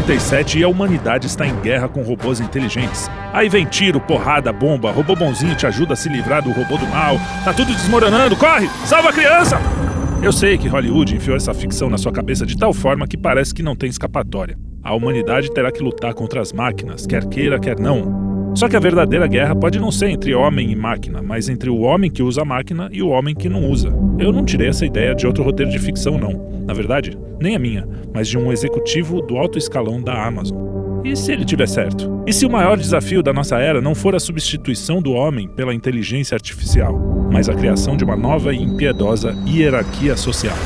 2037 e a humanidade está em guerra com robôs inteligentes. Aí vem tiro, porrada, bomba, robô bonzinho te ajuda a se livrar do robô do mal. Tá tudo desmoronando, corre! Salva a criança! Eu sei que Hollywood enfiou essa ficção na sua cabeça de tal forma que parece que não tem escapatória. A humanidade terá que lutar contra as máquinas, quer queira, quer não. Só que a verdadeira guerra pode não ser entre homem e máquina, mas entre o homem que usa a máquina e o homem que não usa. Eu não tirei essa ideia de outro roteiro de ficção, não. Na verdade, nem a minha, mas de um executivo do alto escalão da Amazon. E se ele tiver certo? E se o maior desafio da nossa era não for a substituição do homem pela inteligência artificial, mas a criação de uma nova e impiedosa hierarquia social?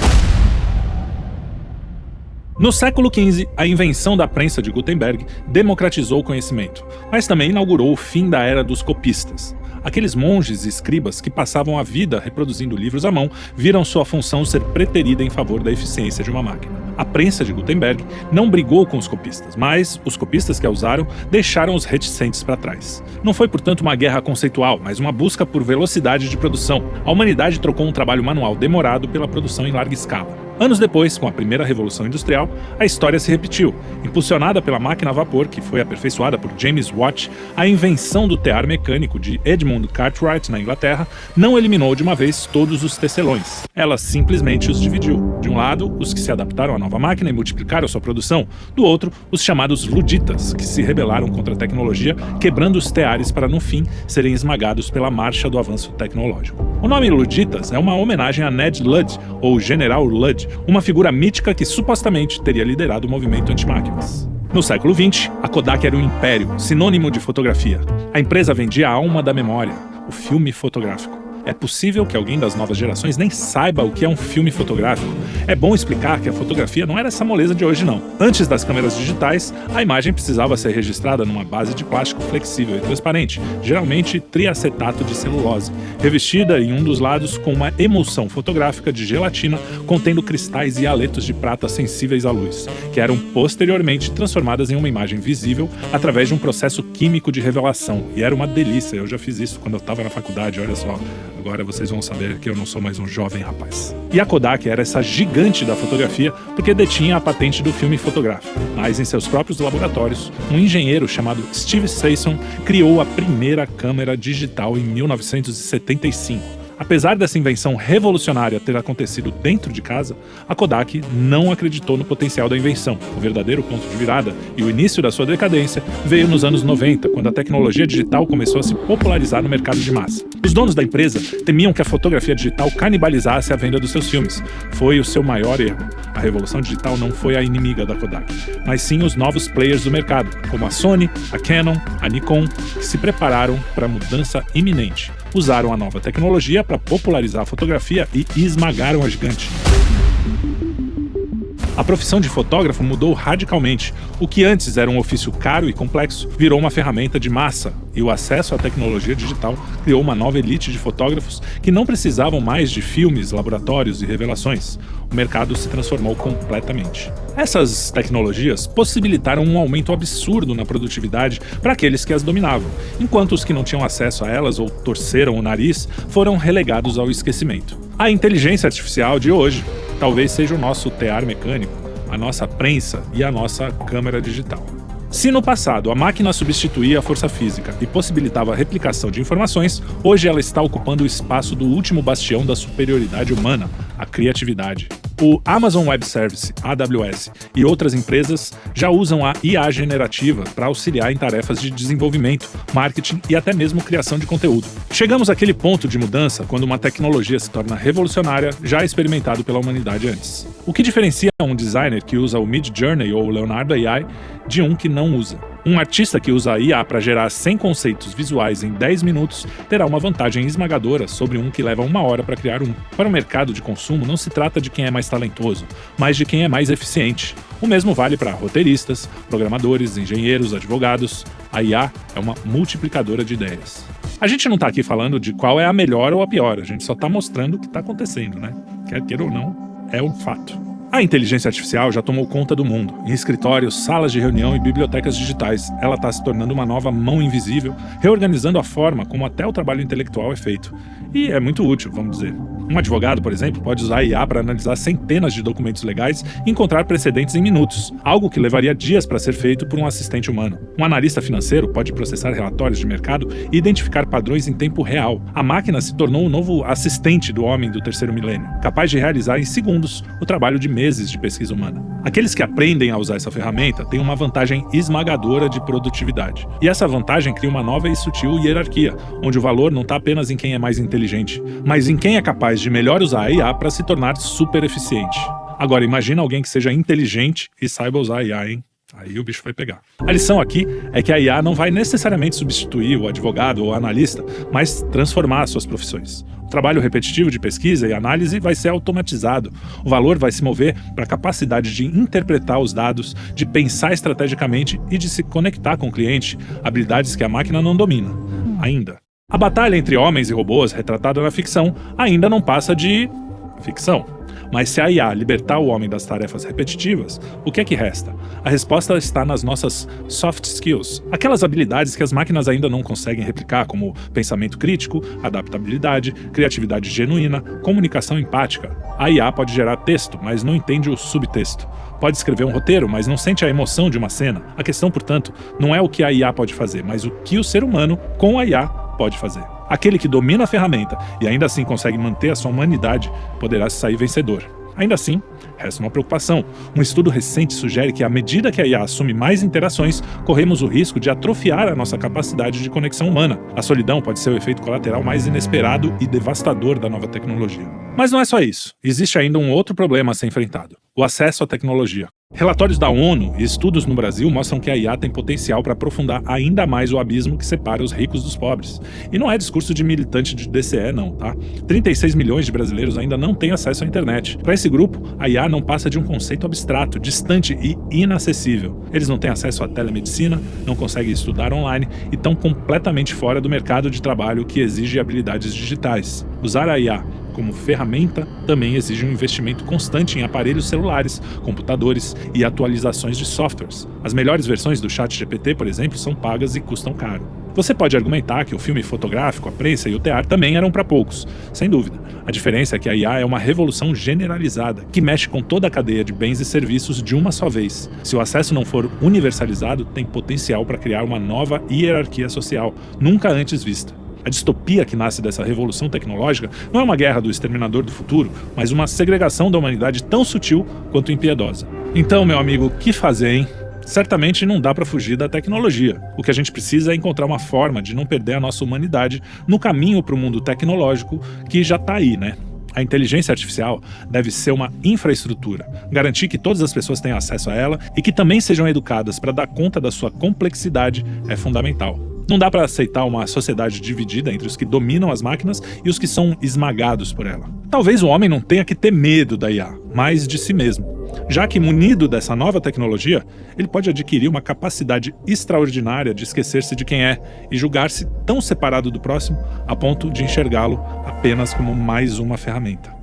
No século XV, a invenção da prensa de Gutenberg democratizou o conhecimento, mas também inaugurou o fim da era dos copistas. Aqueles monges e escribas que passavam a vida reproduzindo livros à mão viram sua função ser preterida em favor da eficiência de uma máquina. A prensa de Gutenberg não brigou com os copistas, mas os copistas que a usaram deixaram os reticentes para trás. Não foi, portanto, uma guerra conceitual, mas uma busca por velocidade de produção. A humanidade trocou um trabalho manual demorado pela produção em larga escala. Anos depois, com a primeira Revolução Industrial, a história se repetiu. Impulsionada pela máquina a vapor, que foi aperfeiçoada por James Watt, a invenção do tear mecânico de Edmund Cartwright na Inglaterra não eliminou de uma vez todos os tecelões. Ela simplesmente os dividiu. De um lado, os que se adaptaram à nova máquina e multiplicaram sua produção. Do outro, os chamados luditas, que se rebelaram contra a tecnologia, quebrando os teares para, no fim, serem esmagados pela marcha do avanço tecnológico. O nome luditas é uma homenagem a Ned Ludd, ou General Ludd, uma figura mítica que supostamente teria liderado o movimento anti-máquinas. No século XX, a Kodak era um império, sinônimo de fotografia. A empresa vendia a alma da memória, o filme fotográfico. É possível que alguém das novas gerações nem saiba o que é um filme fotográfico. É bom explicar que a fotografia não era essa moleza de hoje, não. Antes das câmeras digitais, a imagem precisava ser registrada numa base de plástico flexível e transparente, geralmente triacetato de celulose, revestida em um dos lados com uma emulsão fotográfica de gelatina contendo cristais e haletos de prata sensíveis à luz, que eram posteriormente transformadas em uma imagem visível através de um processo químico de revelação. E era uma delícia, eu já fiz isso quando eu estava na faculdade, olha só. Agora vocês vão saber que eu não sou mais um jovem rapaz. E a Kodak era essa gigante da fotografia porque detinha a patente do filme fotográfico. Mas em seus próprios laboratórios, um engenheiro chamado Steve Sasson criou a primeira câmera digital em 1975. Apesar dessa invenção revolucionária ter acontecido dentro de casa, a Kodak não acreditou no potencial da invenção. O verdadeiro ponto de virada e o início da sua decadência veio nos anos 90, quando a tecnologia digital começou a se popularizar no mercado de massa. Os donos da empresa temiam que a fotografia digital canibalizasse a venda dos seus filmes. Foi o seu maior erro. A revolução digital não foi a inimiga da Kodak, mas sim os novos players do mercado, como a Sony, a Canon, a Nikon, que se prepararam para a mudança iminente. Usaram a nova tecnologia para popularizar a fotografia e esmagaram a gigante. A profissão de fotógrafo mudou radicalmente. O que antes era um ofício caro e complexo virou uma ferramenta de massa, e o acesso à tecnologia digital criou uma nova elite de fotógrafos que não precisavam mais de filmes, laboratórios e revelações. O mercado se transformou completamente. Essas tecnologias possibilitaram um aumento absurdo na produtividade para aqueles que as dominavam, enquanto os que não tinham acesso a elas ou torceram o nariz foram relegados ao esquecimento. A inteligência artificial de hoje talvez seja o nosso tear mecânico, a nossa prensa e a nossa câmera digital. Se no passado a máquina substituía a força física e possibilitava a replicação de informações, hoje ela está ocupando o espaço do último bastião da superioridade humana, a criatividade. O Amazon Web Service, AWS, e outras empresas já usam a IA generativa para auxiliar em tarefas de desenvolvimento, marketing e até mesmo criação de conteúdo. Chegamos àquele ponto de mudança quando uma tecnologia se torna revolucionária, já experimentado pela humanidade antes. O que diferencia um designer que usa o Midjourney ou o Leonardo AI de um que não usa? Um artista que usa a IA para gerar 100 conceitos visuais em 10 minutos terá uma vantagem esmagadora sobre um que leva 1 hora para criar um. Para o mercado de consumo, não se trata de quem é mais talentoso, mas de quem é mais eficiente. O mesmo vale para roteiristas, programadores, engenheiros, advogados. A IA é uma multiplicadora de ideias. A gente não está aqui falando de qual é a melhor ou a pior, a gente só está mostrando o que está acontecendo, né? Quer queira ou não, é um fato. A inteligência artificial já tomou conta do mundo. Em escritórios, salas de reunião e bibliotecas digitais, ela está se tornando uma nova mão invisível, reorganizando a forma como até o trabalho intelectual é feito. E é muito útil, vamos dizer. Um advogado, por exemplo, pode usar a IA para analisar centenas de documentos legais e encontrar precedentes em minutos, algo que levaria dias para ser feito por um assistente humano. Um analista financeiro pode processar relatórios de mercado e identificar padrões em tempo real. A máquina se tornou o novo assistente do homem do terceiro milênio, capaz de realizar em segundos o trabalho de meses de pesquisa humana. Aqueles que aprendem a usar essa ferramenta têm uma vantagem esmagadora de produtividade. E essa vantagem cria uma nova e sutil hierarquia, onde o valor não está apenas em quem é mais inteligente, mas em quem é capaz de melhor usar a IA para se tornar super eficiente. Agora, imagina alguém que seja inteligente e saiba usar a IA, hein? Aí o bicho vai pegar. A lição aqui é que a IA não vai necessariamente substituir o advogado ou o analista, mas transformar suas profissões. O trabalho repetitivo de pesquisa e análise vai ser automatizado. O valor vai se mover para a capacidade de interpretar os dados, de pensar estrategicamente e de se conectar com o cliente, habilidades que a máquina não domina, ainda. A batalha entre homens e robôs retratada na ficção ainda não passa de ficção. Mas se a IA libertar o homem das tarefas repetitivas, o que é que resta? A resposta está nas nossas soft skills, aquelas habilidades que as máquinas ainda não conseguem replicar, como pensamento crítico, adaptabilidade, criatividade genuína, comunicação empática. A IA pode gerar texto, mas não entende o subtexto. Pode escrever um roteiro, mas não sente a emoção de uma cena. A questão, portanto, não é o que a IA pode fazer, mas o que o ser humano, com a IA, pode fazer. Aquele que domina a ferramenta e ainda assim consegue manter a sua humanidade poderá sair vencedor. Ainda assim, resta uma preocupação. Um estudo recente sugere que à medida que a IA assume mais interações, corremos o risco de atrofiar a nossa capacidade de conexão humana. A solidão pode ser o efeito colateral mais inesperado e devastador da nova tecnologia. Mas não é só isso. Existe ainda um outro problema a ser enfrentado: o acesso à tecnologia. Relatórios da ONU e estudos no Brasil mostram que a IA tem potencial para aprofundar ainda mais o abismo que separa os ricos dos pobres. E não é discurso de militante de DCE não, tá? 36 milhões de brasileiros ainda não têm acesso à internet. Para esse grupo, a IA não passa de um conceito abstrato, distante e inacessível. Eles não têm acesso à telemedicina, não conseguem estudar online e estão completamente fora do mercado de trabalho que exige habilidades digitais. Usar a IA como ferramenta também exige um investimento constante em aparelhos celulares, computadores e atualizações de softwares. As melhores versões do ChatGPT, por exemplo, são pagas e custam caro. Você pode argumentar que o filme fotográfico, a prensa e o teatro também eram para poucos, sem dúvida. A diferença é que a IA é uma revolução generalizada, que mexe com toda a cadeia de bens e serviços de uma só vez. Se o acesso não for universalizado, tem potencial para criar uma nova hierarquia social, nunca antes vista. A distopia que nasce dessa revolução tecnológica não é uma guerra do exterminador do futuro, mas uma segregação da humanidade tão sutil quanto impiedosa. Então, meu amigo, o que fazer, hein? Certamente não dá para fugir da tecnologia. O que a gente precisa é encontrar uma forma de não perder a nossa humanidade no caminho para o mundo tecnológico que já está aí, né? A inteligência artificial deve ser uma infraestrutura, garantir que todas as pessoas tenham acesso a ela e que também sejam educadas para dar conta da sua complexidade é fundamental. Não dá para aceitar uma sociedade dividida entre os que dominam as máquinas e os que são esmagados por ela. Talvez o homem não tenha que ter medo da IA, mas de si mesmo, já que, munido dessa nova tecnologia, ele pode adquirir uma capacidade extraordinária de esquecer-se de quem é e julgar-se tão separado do próximo a ponto de enxergá-lo apenas como mais uma ferramenta.